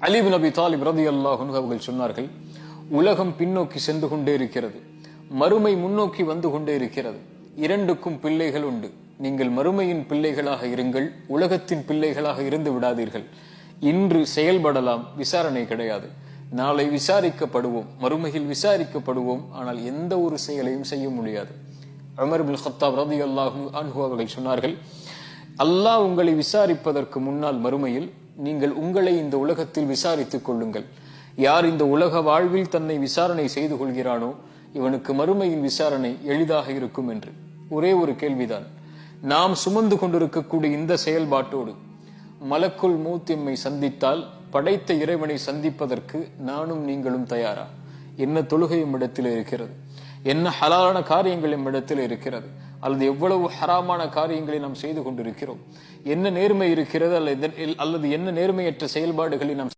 அலி இப்னு அபி தாலிப் ரலியல்லாஹு அன்ஹு அவர்கள் சொன்னார்கள், உலகம் பின்னோக்கி சென்று கொண்டே இருக்கிறது, மறுமை முன்னோக்கி வந்து கொண்டே இருக்கிறது. இரண்டுக்கும் பிள்ளைகள் உண்டு. நீங்கள் மறுமையின் பிள்ளைகளாக இருங்கள், உலகத்தின் பிள்ளைகளாக இருந்து விடாதீர்கள். இன்று செயல்படலாம், விசாரணை கிடையாது. நாளை விசாரிக்கப்படுவோம், மறுமையில் விசாரிக்கப்படுவோம். ஆனால் எந்த ஒரு செயலையும் செய்ய முடியாது. உமர் இப்னு கத்தாப் ரலியல்லாஹு அன்ஹு அவர்கள் சொன்னார்கள், அல்லாஹ் உங்களை விசாரிப்பதற்கு முன்னால் மறுமையில் நீங்கள் உங்களை இந்த உலகத்தில் விசாரித்துக் கொள்ளுங்கள். யார் இந்த உலக வாழ்வில் தன்னை விசாரணை செய்து கொள்கிறானோ இவனுக்கு மறுமையின் விசாரணை எளிதாக இருக்கும் என்று. ஒரே ஒரு கேள்விதான், நாம் சுமந்து கொண்டிருக்கக்கூடிய இந்த செயல்பாட்டோடு மலக்குல் மௌத் எம்மை சந்தித்தால் படைத்த இறைவனை சந்திப்பதற்கு நானும் நீங்களும் தயாரா? என்ன தொழுகை இடத்தில் இருக்கிறது, என்ன ஹலாலான காரியங்கள் இடத்தில் இருக்கிறது, அல்லது எவ்வளவு ஹராமான காரியங்களை நாம் செய்து கொண்டிருக்கிறோம், என்ன நேர்மை இருக்கிறது அல்லது என்ன நேர்மையற்ற செயல்பாடுகளை நாம்